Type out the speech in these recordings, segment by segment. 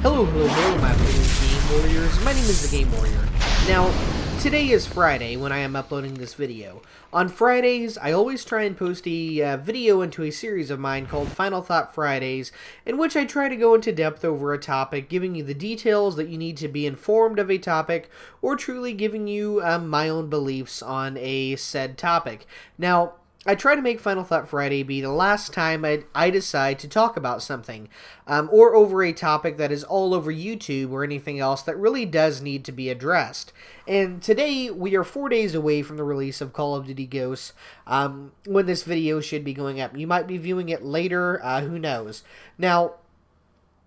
Hello, my fellow Game Warriors. My name is the Game Warrior. Now, today is Friday when I am uploading this video. On Fridays, I always try and post a video into a series of mine called Final Thought Fridays, in which I try to go into depth over a topic, giving you the details that you need to be informed of a topic, or truly giving you my own beliefs on a said topic. Now, I try to make Final Thought Friday be the last time I decide to talk about something, or over a topic that is all over YouTube or anything else that really does need to be addressed. And today, we are 4 days away from the release of Call of Duty Ghosts, when this video should be going up. You might be viewing it later, who knows. Now,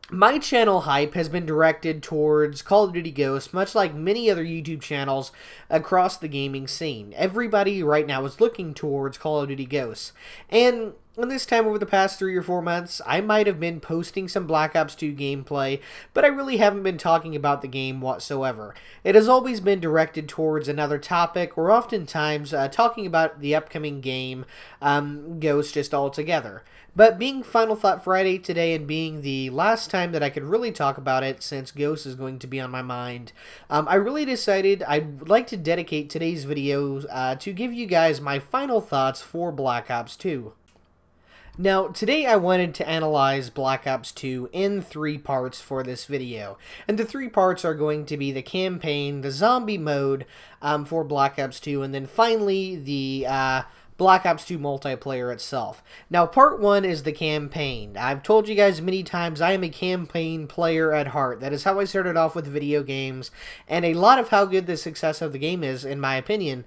my channel hype has been directed towards Call of Duty Ghosts, much like many other YouTube channels across the gaming scene. Everybody right now is looking towards Call of Duty Ghosts. And in this time over the past 3 or 4 months, I might have been posting some Black Ops 2 gameplay, but I really haven't been talking about the game whatsoever. It has always been directed towards another topic, or oftentimes talking about the upcoming game, Ghosts, just altogether. But being Final Thought Friday today and being the last time that I could really talk about it since Ghost is going to be on my mind, I really decided I'd like to dedicate today's video to give you guys my final thoughts for Black Ops 2. Now, today I wanted to analyze Black Ops 2 in 3 parts for this video. And the 3 parts are going to be the campaign, the zombie mode for Black Ops 2, and then finally the Black Ops 2 multiplayer itself. Now, part 1 is the campaign. I've told you guys many times I am a campaign player at heart. That is how I started off with video games, and a lot of how good the success of the game is, in my opinion,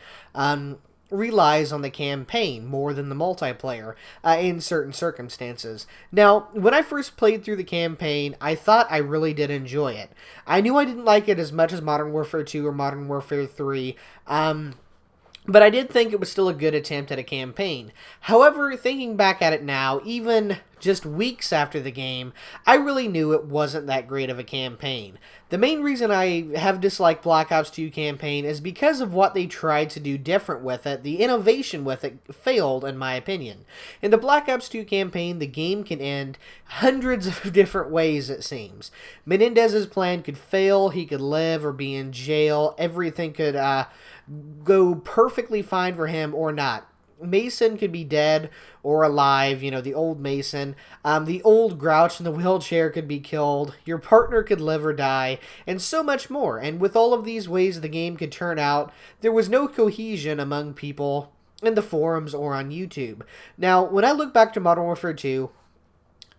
relies on the campaign more than the multiplayer in certain circumstances. Now, when I first played through the campaign, I thought I really did enjoy it. I knew I didn't like it as much as Modern Warfare 2 or Modern Warfare 3, but I did think it was still a good attempt at a campaign. However, thinking back at it now, even just weeks after the game, I really knew it wasn't that great of a campaign. The main reason I have disliked Black Ops 2 campaign is because of what they tried to do different with it. The innovation with it failed, in my opinion. In the Black Ops 2 campaign, the game can end hundreds of different ways, it seems. Menendez's plan could fail, he could live or be in jail, everything could go perfectly fine for him or not. Mason could be dead or alive, you know, the old Mason. The old Grouch in the wheelchair could be killed. Your partner could live or die, and so much more. And with all of these ways the game could turn out, there was no cohesion among people in the forums or on YouTube. Now, when I look back to Modern Warfare 2,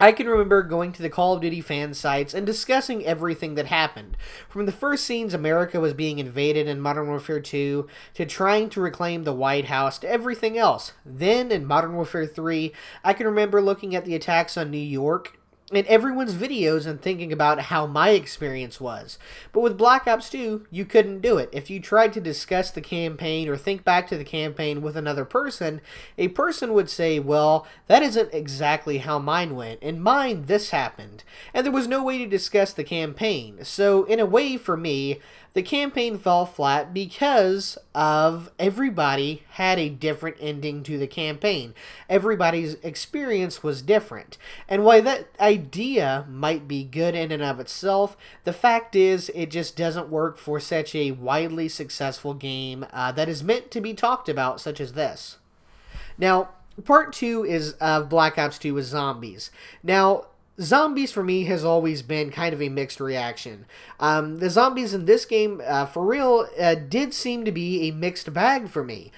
I can remember going to the Call of Duty fan sites and discussing everything that happened. From the first scenes America was being invaded in Modern Warfare 2, to trying to reclaim the White House, to everything else. Then, in Modern Warfare 3, I can remember looking at the attacks on New York in everyone's videos and thinking about how my experience was. But with Black Ops 2, you couldn't do it. If you tried to discuss the campaign or think back to the campaign with another person, a person would say, well, that isn't exactly how mine went. In mine, this happened. And there was no way to discuss the campaign. So, in a way, for me, the campaign fell flat because of everybody had a different ending to the campaign. Everybody's experience was different. And while that idea might be good in and of itself, the fact is it just doesn't work for such a widely successful game that is meant to be talked about, such as this. Now, part 2 is Black Ops 2 with zombies. Now, zombies for me has always been kind of a mixed reaction. The zombies in this game, for real, did seem to be a mixed bag for me.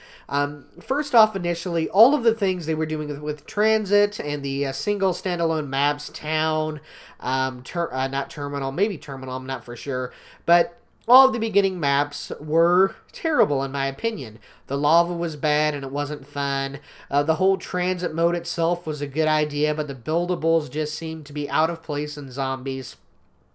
First off, initially, all of the things they were doing with transit and the single standalone maps, town, not terminal, maybe terminal, I'm not for sure, but all of the beginning maps were terrible in my opinion. The lava was bad and it wasn't fun. The whole transit mode itself was a good idea, but the buildables just seemed to be out of place in zombies,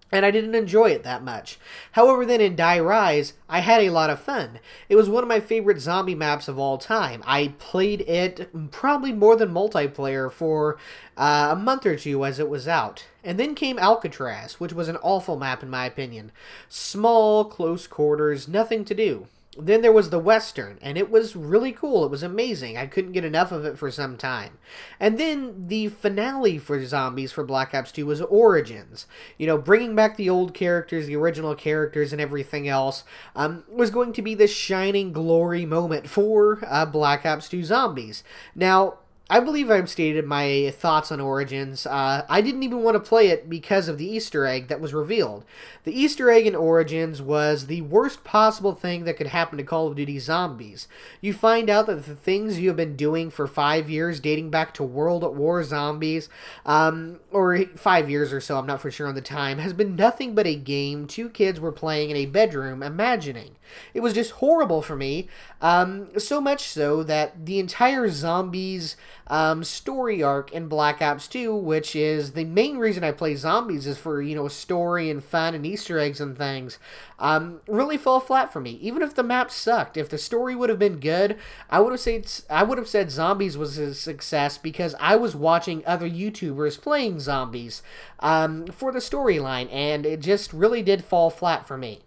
and I didn't enjoy it that much. However, then in Die Rise, I had a lot of fun. It was one of my favorite zombie maps of all time. I played it probably more than multiplayer for a month or two as it was out. And then came Alcatraz, which was an awful map in my opinion. Small, close quarters, nothing to do. Then there was the Western, and it was really cool. It was amazing. I couldn't get enough of it for some time. And then the finale for zombies for Black Ops 2 was Origins. You know, bringing back the old characters, the original characters, and everything else was going to be the shining glory moment for Black Ops 2 Zombies. Now, I believe I've stated my thoughts on Origins. I didn't even want to play it because of the Easter egg that was revealed. The Easter egg in Origins was the worst possible thing that could happen to Call of Duty Zombies. You find out that the things you have been doing for 5 years, dating back to World at War Zombies, or 5 years or so, I'm not for sure on the time, has been nothing but a game two kids were playing in a bedroom imagining. It was just horrible for me, so much so that the entire Zombies story arc in Black Ops 2, which is the main reason I play Zombies is for, you know, story and fun and Easter eggs and things, really fell flat for me. Even if the map sucked, if the story would have been good, I would have said Zombies was a success because I was watching other YouTubers playing Zombies for the storyline, and it just really did fall flat for me.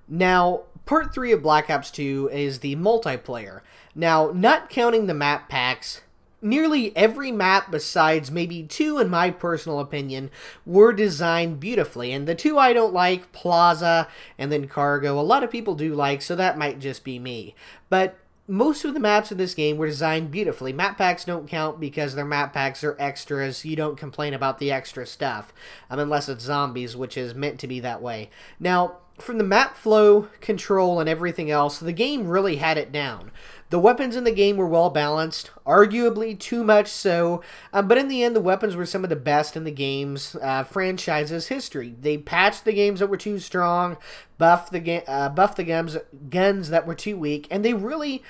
Now, Part 3 of Black Ops 2 is the multiplayer. Now, not counting the map packs, nearly every map besides maybe 2, in my personal opinion, were designed beautifully. And the 2 I don't like, Plaza and then Cargo, a lot of people do like, so that might just be me. But most of the maps in this game were designed beautifully. Map packs don't count because their map packs are extras. You don't complain about the extra stuff, unless it's Zombies, which is meant to be that way. Now, from the map flow, control, and everything else, the game really had it down. The weapons in the game were well balanced, arguably too much so, but in the end the weapons were some of the best in the game's franchise's history. They patched the games that were too strong, buffed the guns that were too weak, and they really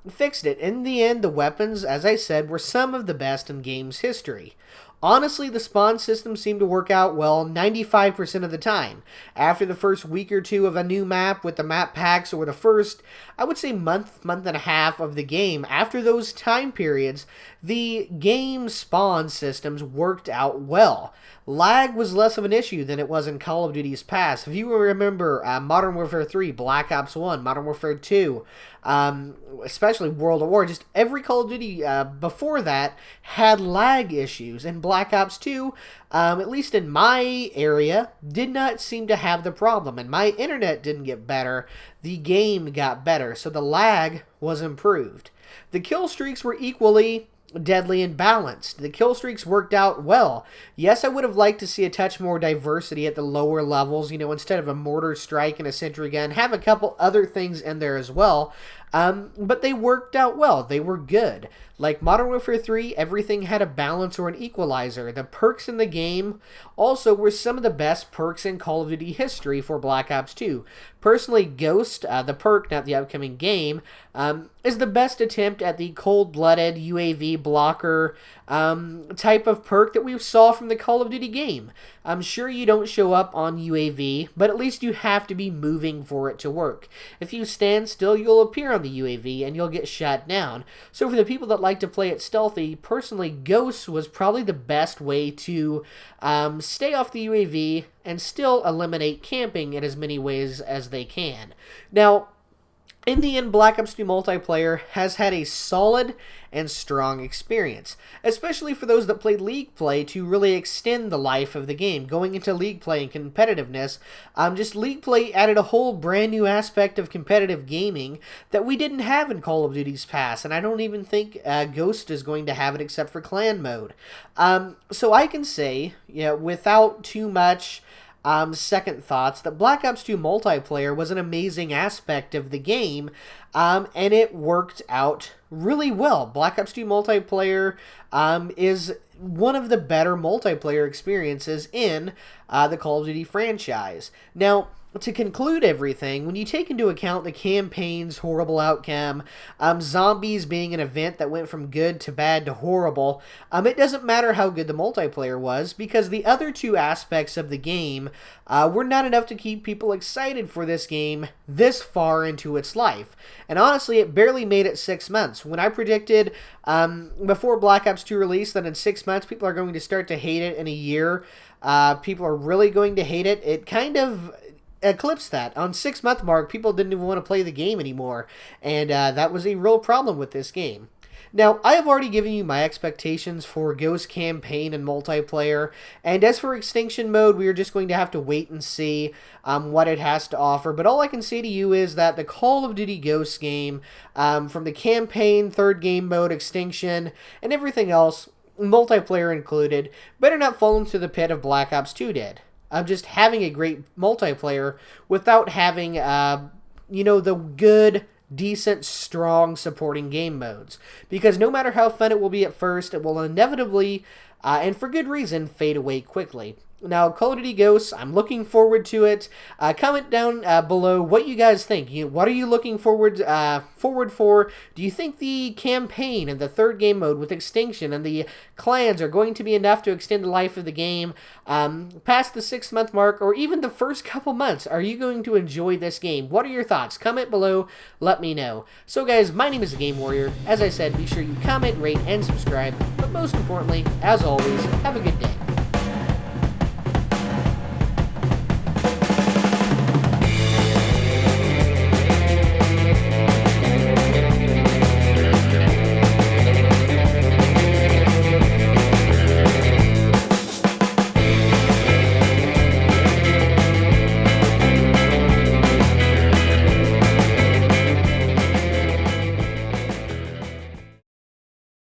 fixed it. In the end, the weapons, as I said, were some of the best in game's history. Honestly, the spawn system seemed to work out well 95% of the time. After the first week or two of a new map with the map packs, or the first, I would say month and a half of the game, after those time periods, the game spawn systems worked out well. Lag was less of an issue than it was in Call of Duty's past. If you remember Modern Warfare 3, Black Ops 1, Modern Warfare 2, especially World at War, just every Call of Duty before that had lag issues. And Black Ops 2, at least in my area, did not seem to have the problem. And my internet didn't get better, the game got better, so the lag was improved. The kill streaks were equally deadly and balanced. The kill streaks worked out well. Yes, I would have liked to see a touch more diversity at the lower levels, you know, instead of a mortar strike and a sentry gun, have a couple other things in there as well. But they worked out well. They were good. Like Modern Warfare 3, everything had a balance or an equalizer. The perks in the game also were some of the best perks in Call of Duty history for Black Ops 2. Personally, Ghost, the perk, not the upcoming game, is the best attempt at the cold-blooded UAV blocker type of perk that we saw from the Call of Duty game. I'm sure you don't show up on UAV, but at least you have to be moving for it to work. If you stand still, you'll appear on the UAV and you'll get shot down. So for the people that like to play it stealthy, personally, Ghost was probably the best way to stay off the UAV and still eliminate camping in as many ways as they can. Now, in the end, Black Ops 2 multiplayer has had a solid and strong experience, especially for those that played League Play to really extend the life of the game. Going into League Play and competitiveness, just League Play added a whole brand new aspect of competitive gaming that we didn't have in Call of Duty's past, and I don't even think Ghost is going to have it except for clan mode. So I can say, without too much second thoughts, that Black Ops 2 multiplayer was an amazing aspect of the game, and it worked out really well. Black Ops 2 multiplayer is one of the better multiplayer experiences in the Call of Duty franchise. Now, to conclude everything, when you take into account the campaign's horrible outcome, zombies being an event that went from good to bad to horrible, it doesn't matter how good the multiplayer was, because the other two aspects of the game were not enough to keep people excited for this game this far into its life. And honestly, it barely made it 6 months. When I predicted before Black Ops 2 release that in 6 months people are going to start to hate it, in a year people are really going to hate it, it kind of eclipsed that. On 6-month mark, people didn't even want to play the game anymore, and that was a real problem with this game. Now, I have already given you my expectations for Ghost Campaign and multiplayer, and as for Extinction Mode, we are just going to have to wait and see what it has to offer. But all I can say to you is that the Call of Duty Ghosts game, from the campaign, third game mode, Extinction, and everything else, multiplayer included, better not fall into the pit of Black Ops 2 did. Just having a great multiplayer without having, the good, decent, strong supporting game modes. Because no matter how fun it will be at first, it will inevitably, and for good reason, fade away quickly. Now, Call of Duty Ghosts, I'm looking forward to it. Comment down below what you guys think. What are you looking forward for? Do you think the campaign and the third game mode with Extinction and the clans are going to be enough to extend the life of the game past the 6-month mark, or even the first couple months? Are you going to enjoy this game? What are your thoughts? Comment below. Let me know. So, guys, my name is TheGameWarrior. As I said, be sure you comment, rate, and subscribe. But most importantly, as always, have a good day.